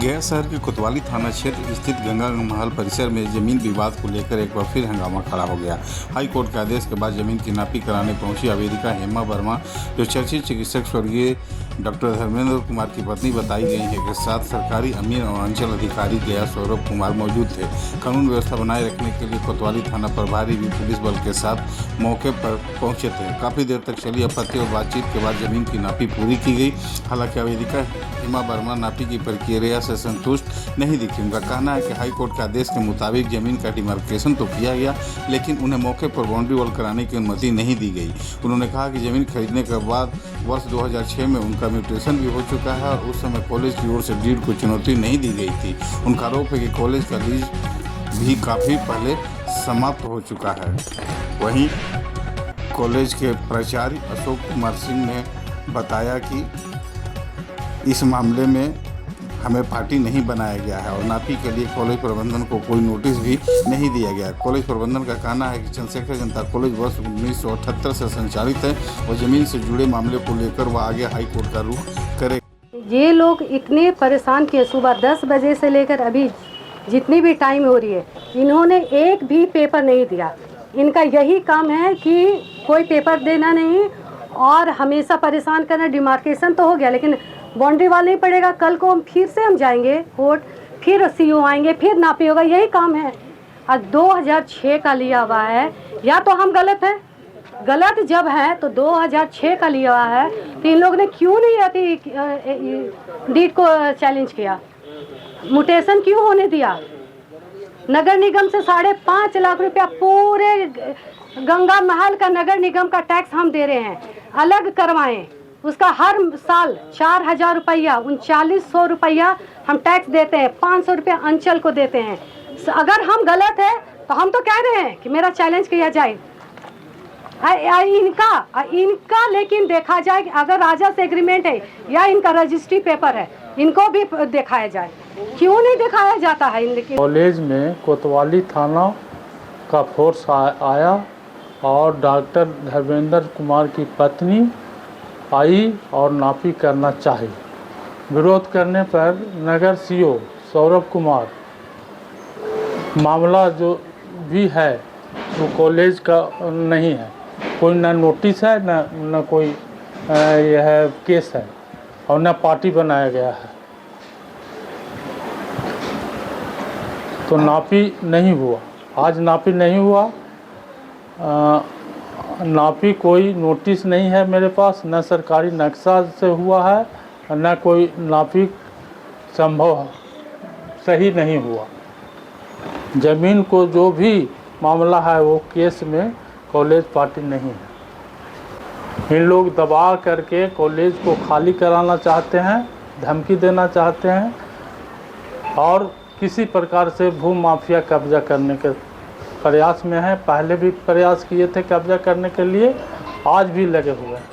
गया शहर के कोतवाली थाना क्षेत्र स्थित गंगा महल परिसर में जमीन विवाद को लेकर एक बार फिर हंगामा खड़ा हो गया। हाई कोर्ट के आदेश के बाद जमीन की नापी कराने पहुंची आवेदिका हेमा वर्मा, जो चर्चित चिकित्सक स्वर्गीय डॉक्टर धर्मेंद्र कुमार की पत्नी बताई गई है के साथ सरकारी अमीर और अंचल अधिकारी गया सौरभ कुमार मौजूद थे। कानून व्यवस्था बनाए रखने के लिए कोतवाली थाना प्रभारी भी पुलिस बल के साथ मौके पर पहुंचे थे। काफ़ी देर तक चली आपत्ति और बातचीत के बाद जमीन की नापी पूरी की गई। हालांकि आवेदिका हेमा वर्मा नापी की प्रक्रिया से संतुष्ट नहीं दिखी। उनका कहना है कि हाई कोर्ट के आदेश के मुताबिक जमीन का डिमार्केशन तो किया गया, लेकिन उन्हें मौके पर बाउंड्री वॉल कराने की अनुमति नहीं दी गई। उन्होंने कहा कि जमीन खरीदने के बाद वर्ष 2006 में उनका म्यूटेशन भी हो चुका है और उस समय कॉलेज की ओर से डीड को चुनौती नहीं दी गई थी। उनका आरोप है कि कॉलेज का लीज भी काफ़ी पहले समाप्त हो चुका है। वहीं कॉलेज के प्राचार्य अशोक कुमार सिंह ने बताया कि इस मामले में हमें पार्टी नहीं बनाया गया है और नापी के लिए कॉलेज प्रबंधन को कोई नोटिस भी नहीं दिया गया। कॉलेज प्रबंधन का कहना है कि चंद्रशेखर जनता कॉलेज वर्ष 1978 से संचालित है और ज़मीन से जुड़े मामले को लेकर वह आगे हाई कोर्ट का रुख करे। ये लोग इतने परेशान किए, सुबह 10 बजे से लेकर अभी जितनी भी टाइम हो रही है, इन्होंने एक भी पेपर नहीं दिया। इनका यही काम है कि कोई पेपर देना नहीं और हमेशा परेशान करना। डिमार्केशन तो हो गया, लेकिन बाउंड्री वाल नहीं पड़ेगा। कल को फिर से हम जाएंगे कोर्ट, फिर सीओ आएंगे, फिर नापी होगा। यही काम है। और 2006 का लिया हुआ है, या तो हम गलत हैं। गलत जब है तो 2006 का लिया हुआ है, तो इन लोगों ने क्यों नहीं आती डीड को चैलेंज किया? म्यूटेशन क्यों होने दिया? नगर निगम से 5.5 लाख रुपया पूरे गंगा महल का नगर निगम का टैक्स हम दे रहे हैं, अलग करवाएं। उसका हर साल 4,000 रुपया, 3900 रुपया हम टैक्स देते हैं, 500 रुपया अंचल को देते हैं। अगर हम गलत है तो हम तो कह रहे हैं कि मेरा चैलेंज किया जाए। इनका लेकिन देखा जाए कि अगर राजा से एग्रीमेंट है या इनका रजिस्ट्री पेपर है, इनको भी दिखाया जाए। क्यों नहीं दिखाया जाता है? इनके कॉलेज में कोतवाली थाना का फोर्स आया और डॉक्टर धर्मेंद्र कुमार की पत्नी आई और नापी करना चाहे। विरोध करने पर नगर सीओ सौरभ कुमार, मामला जो भी है वो कॉलेज का नहीं है, कोई ना नोटिस है न कोई यह केस है और न पार्टी बनाया गया है, तो नापी नहीं हुआ। आज नापी नहीं हुआ। नापी कोई नोटिस नहीं है मेरे पास, न सरकारी नक्शा से हुआ है, न कोई नापी संभव सही नहीं हुआ। ज़मीन को जो भी मामला है वो केस में कॉलेज पार्टी नहीं है। इन लोग दबा करके कॉलेज को खाली कराना चाहते हैं, धमकी देना चाहते हैं और किसी प्रकार से भू माफिया कब्जा करने के प्रयास में है। पहले भी प्रयास किए थे कब्जा करने के लिए, आज भी लगे हुए हैं।